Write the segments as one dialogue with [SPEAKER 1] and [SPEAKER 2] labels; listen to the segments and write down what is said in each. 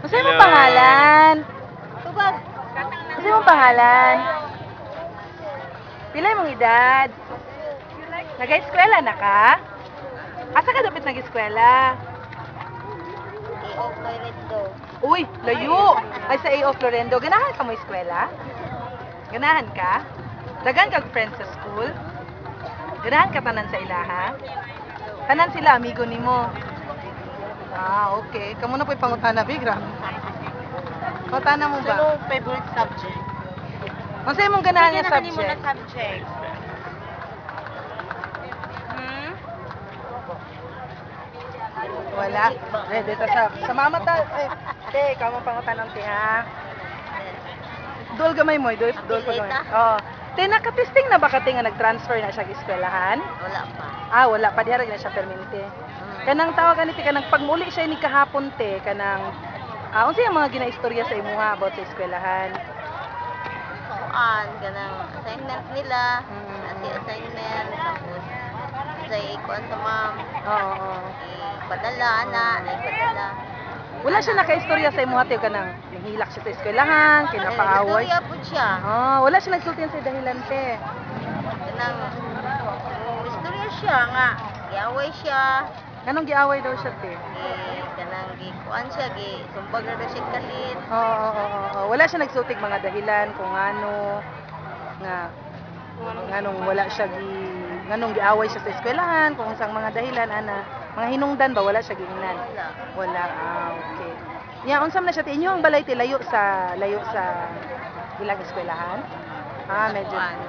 [SPEAKER 1] Ano mo pangalan?
[SPEAKER 2] Tubag.
[SPEAKER 1] Ano mo pangalan? Pila mong edad? Nag-eskwela na ka? Asa ka dapat nag-eskwela?
[SPEAKER 2] A.O. Florendo.
[SPEAKER 1] Uy, layo! Ay sa A.O. Florendo. Ganahan ka mo eskwela? Ganahan ka? Dagan kag friends sa school? Ganahan ka tanan sa ilaha? Tanan sila, amigo nimo. Ah, okay. Kamu na po'y pangutana, Bigra. Pangutana mo ba?
[SPEAKER 2] Ano favorite subject?
[SPEAKER 1] Ano sa'yo mong ganahan nga
[SPEAKER 2] Ano mo na
[SPEAKER 1] subject?
[SPEAKER 2] subject?
[SPEAKER 1] Wala. Eh, dito sa mama ta. Eh, te, ikaw mong pangutanang te, ha? Dol gamay mo, dol ko gamay. Oo. Te, nakatesting na ba ka te nga nag-transfer na siya eskwelahan?
[SPEAKER 2] Wala pa.
[SPEAKER 1] Ah, wala pa diha na siya permanente. Kanang tawag ganito kanang pagmuli siya ni kahapon te kanang unsa yung mga ginaistorya sa imuha about sa eskwelahan?
[SPEAKER 2] Kuan, ganang assignment nila.
[SPEAKER 1] Mm.
[SPEAKER 2] Kasi assignment. Tapos, sa ikuan sa ma'am.
[SPEAKER 1] Oo.
[SPEAKER 2] Ipadala, ana. Ipadala.
[SPEAKER 1] Wala siya nakaistorya sa imuha te kanang nahilak siya sa eskwelahan, kinapaaway.
[SPEAKER 2] Istorya po siya.
[SPEAKER 1] Wala siya nagsultihan sa dahilan te.
[SPEAKER 2] Ganang, istorya siya nga. Giaway siya.
[SPEAKER 1] Anong giaway daw siya te?
[SPEAKER 2] Ganang gikuan siya. Sumbag na daw siya kalit.
[SPEAKER 1] Oo. Wala siya nagsultig mga dahilan kung ano nga nganong wala siya nganong giaway siya sa eskwelahan, kung unsang mga dahilan ana, mga hinungdan ba wala siya giingnan?
[SPEAKER 2] Wala.
[SPEAKER 1] Wala. Ah, okay. Ya, unsam na siya ti inyo ang balay ti layo sa ilang eskwelahan? Ah, medyo.
[SPEAKER 2] Kuan.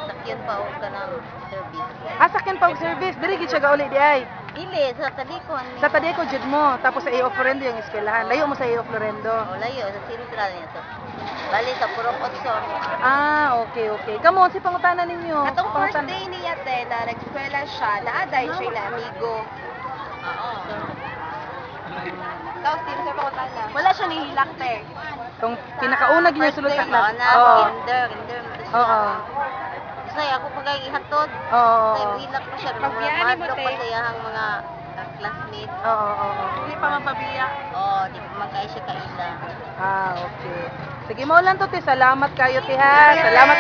[SPEAKER 2] Sakyan pa o ka ng service.
[SPEAKER 1] Sakyan pa og service, diri gid siya gauli di ay.
[SPEAKER 2] Dili, sa talikon.
[SPEAKER 1] Sa Tadeco jud mo, tapos sa A.O. Florendo yung eskwelahan. Layo mo sa A.O. Florendo.
[SPEAKER 2] O layo, sa sentral niya to. Bali sa Purok 8.
[SPEAKER 1] Ah, okay. Kamo si pangutana ninyo.
[SPEAKER 3] Atong first
[SPEAKER 1] Pangutana-
[SPEAKER 3] day niya te na nag-eskwela siya, naaday siya na amigo.
[SPEAKER 2] Oo.
[SPEAKER 3] Tapos din sa pangutana. Wala siya nihilak te.
[SPEAKER 1] Tong pinakauna gyud yung sulod sa class.
[SPEAKER 2] na,
[SPEAKER 1] Oo.
[SPEAKER 2] kinder mo to siya.
[SPEAKER 1] Oo.
[SPEAKER 2] Say, ako pag ihatod.
[SPEAKER 1] Oo.
[SPEAKER 2] Say, hilak pa siya.
[SPEAKER 3] Pagbiyani mo,
[SPEAKER 2] Madok
[SPEAKER 3] te.
[SPEAKER 2] pa siya ang mga classmates.
[SPEAKER 1] Oo.
[SPEAKER 3] Hindi pa mapabiya.
[SPEAKER 2] Oo, di pa man kayo siya kaila.
[SPEAKER 1] Ah, okay. Sige mo lang to, te. Salamat kayo, te, ha. Salamat.